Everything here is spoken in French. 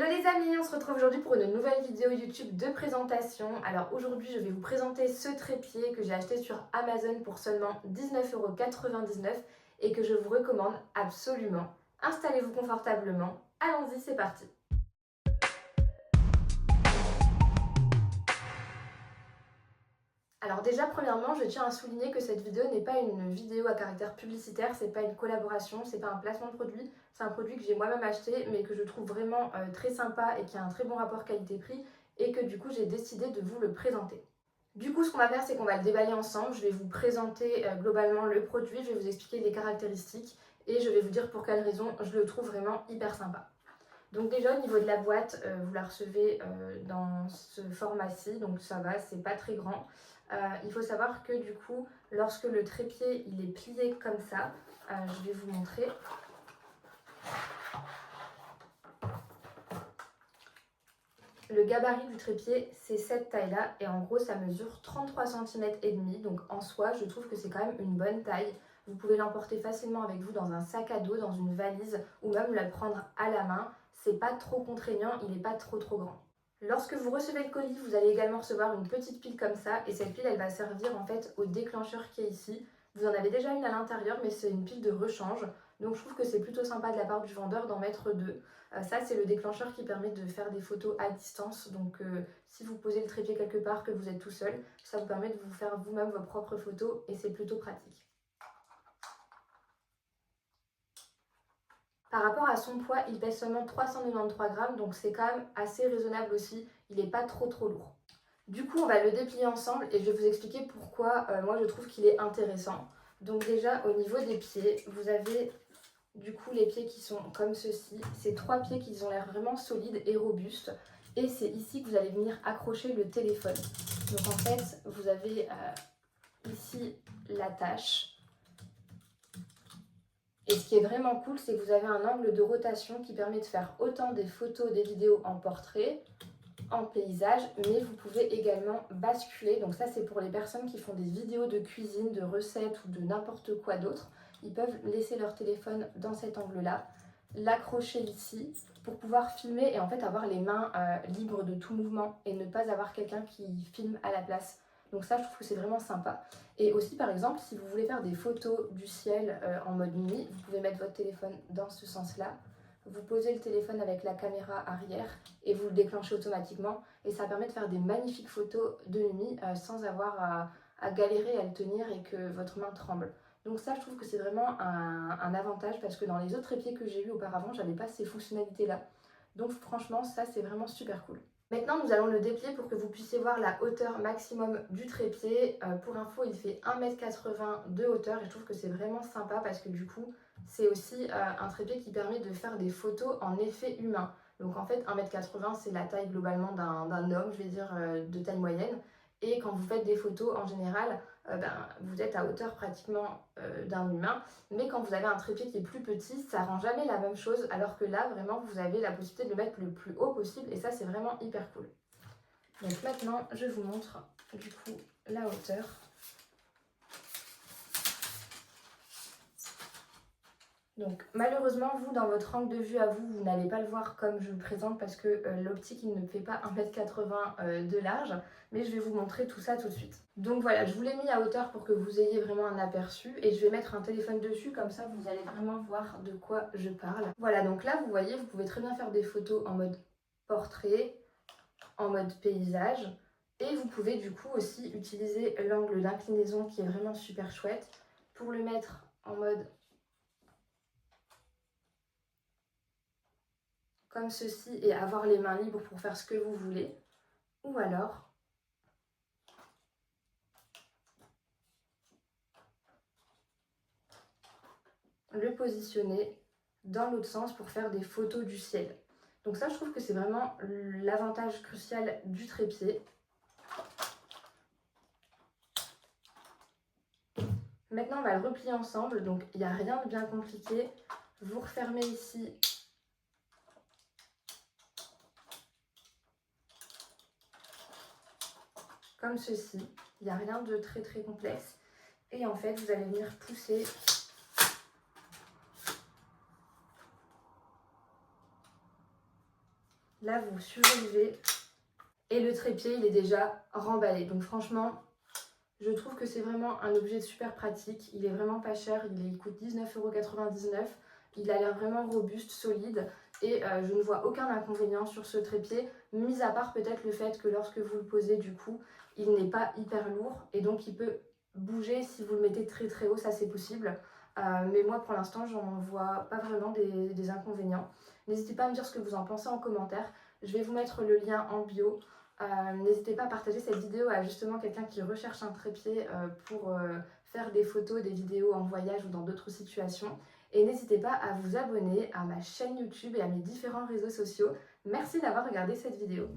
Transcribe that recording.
Hello les amis, on se retrouve aujourd'hui pour une nouvelle vidéo YouTube de présentation. Alors aujourd'hui je vais vous présenter ce trépied que j'ai acheté sur Amazon pour seulement 19,99 € et que je vous recommande absolument. Installez-vous confortablement, allons-y, c'est parti. Alors déjà premièrement, je tiens à souligner que cette vidéo n'est pas une vidéo à caractère publicitaire, c'est pas une collaboration, c'est pas un placement de produit, c'est un produit que j'ai moi-même acheté mais que je trouve vraiment très sympa et qui a un très bon rapport qualité-prix et que du coup j'ai décidé de vous le présenter. Du coup ce qu'on va faire c'est qu'on va le déballer ensemble, je vais vous présenter globalement le produit, je vais vous expliquer les caractéristiques et je vais vous dire pour quelles raisons je le trouve vraiment hyper sympa. Donc déjà au niveau de la boîte, vous la recevez dans ce format-ci, donc ça va, c'est pas très grand. Il faut savoir que du coup, lorsque le trépied il est plié comme ça, je vais vous montrer. Le gabarit du trépied, c'est cette taille-là et en gros ça mesure 33 cm et demi. Donc en soi, je trouve que c'est quand même une bonne taille. Vous pouvez l'emporter facilement avec vous dans un sac à dos, dans une valise ou même la prendre à la main. C'est pas trop contraignant, il n'est pas trop grand. Lorsque vous recevez le colis, vous allez également recevoir une petite pile comme ça et cette pile elle va servir en fait au déclencheur qui est ici. Vous en avez déjà une à l'intérieur mais c'est une pile de rechange. Donc je trouve que c'est plutôt sympa de la part du vendeur d'en mettre deux. Ça c'est le déclencheur qui permet de faire des photos à distance. Donc si vous posez le trépied quelque part, que vous êtes tout seul, ça vous permet de vous faire vous-même vos propres photos et c'est plutôt pratique. Par rapport à son poids, il pèse seulement 393 grammes, donc c'est quand même assez raisonnable aussi. Il n'est pas trop lourd. Du coup, on va le déplier ensemble et je vais vous expliquer pourquoi moi je trouve qu'il est intéressant. Donc déjà, au niveau des pieds, vous avez du coup les pieds qui sont comme ceci. Ces trois pieds qui ont l'air vraiment solides et robustes. Et c'est ici que vous allez venir accrocher le téléphone. Donc en fait, vous avez ici l'attache. Et ce qui est vraiment cool, c'est que vous avez un angle de rotation qui permet de faire autant des photos, des vidéos en portrait, en paysage, mais vous pouvez également basculer. Donc ça, c'est pour les personnes qui font des vidéos de cuisine, de recettes ou de n'importe quoi d'autre. Ils peuvent laisser leur téléphone dans cet angle-là, l'accrocher ici pour pouvoir filmer et en fait avoir les mains libres de tout mouvement et ne pas avoir quelqu'un qui filme à la place. Donc ça, je trouve que c'est vraiment sympa. Et aussi, par exemple, si vous voulez faire des photos du ciel en mode nuit, vous pouvez mettre votre téléphone dans ce sens-là. Vous posez le téléphone avec la caméra arrière et vous le déclenchez automatiquement. Et ça permet de faire des magnifiques photos de nuit sans avoir à galérer à le tenir et que votre main tremble. Donc ça, je trouve que c'est vraiment un avantage parce que dans les autres trépieds que j'ai eu auparavant, j'avais pas ces fonctionnalités-là. Donc franchement, ça, c'est vraiment super cool. Maintenant, nous allons le déplier pour que vous puissiez voir la hauteur maximum du trépied. Pour info, il fait 1,80 m de hauteur et je trouve que c'est vraiment sympa parce que du coup, c'est aussi un trépied qui permet de faire des photos en effet humain. Donc en fait, 1,80 m, c'est la taille globalement d'un homme, je vais dire, de taille moyenne. Et quand vous faites des photos, en général, vous êtes à hauteur pratiquement d'un humain. Mais quand vous avez un trépied qui est plus petit, ça rend jamais la même chose. Alors que là, vraiment, vous avez la possibilité de le mettre le plus haut possible. Et ça, c'est vraiment hyper cool. Donc maintenant, je vous montre du coup la hauteur. Donc malheureusement, vous, dans votre angle de vue à vous, vous n'allez pas le voir comme je le présente parce que l'optique, il ne fait pas 1,80 m de large. Mais je vais vous montrer tout ça tout de suite. Donc voilà, je vous l'ai mis à hauteur pour que vous ayez vraiment un aperçu. Et je vais mettre un téléphone dessus, comme ça vous allez vraiment voir de quoi je parle. Voilà, donc là, vous voyez, vous pouvez très bien faire des photos en mode portrait, en mode paysage. Et vous pouvez du coup aussi utiliser l'angle d'inclinaison qui est vraiment super chouette pour le mettre en mode comme ceci et avoir les mains libres pour faire ce que vous voulez. Ou alors, le positionner dans l'autre sens pour faire des photos du ciel. Donc ça, je trouve que c'est vraiment l'avantage crucial du trépied. Maintenant, on va le replier ensemble. Donc, il n'y a rien de bien compliqué. Vous refermez ici comme ceci. Il n'y a rien de très complexe. Et en fait, vous allez venir pousser Là, vous surélevez et le trépied, il est déjà remballé. Donc franchement, je trouve que c'est vraiment un objet super pratique. Il est vraiment pas cher, il coûte 19,99 €. Il a l'air vraiment robuste, solide et je ne vois aucun inconvénient sur ce trépied, mis à part peut-être le fait que lorsque vous le posez du coup, il n'est pas hyper lourd et donc il peut bouger si vous le mettez très très haut, ça c'est possible. Mais moi pour l'instant, j'en vois pas vraiment des inconvénients. N'hésitez pas à me dire ce que vous en pensez en commentaire. Je vais vous mettre le lien en bio. N'hésitez pas à partager cette vidéo à justement quelqu'un qui recherche un trépied pour faire des photos, des vidéos en voyage ou dans d'autres situations. Et n'hésitez pas à vous abonner à ma chaîne YouTube et à mes différents réseaux sociaux. Merci d'avoir regardé cette vidéo.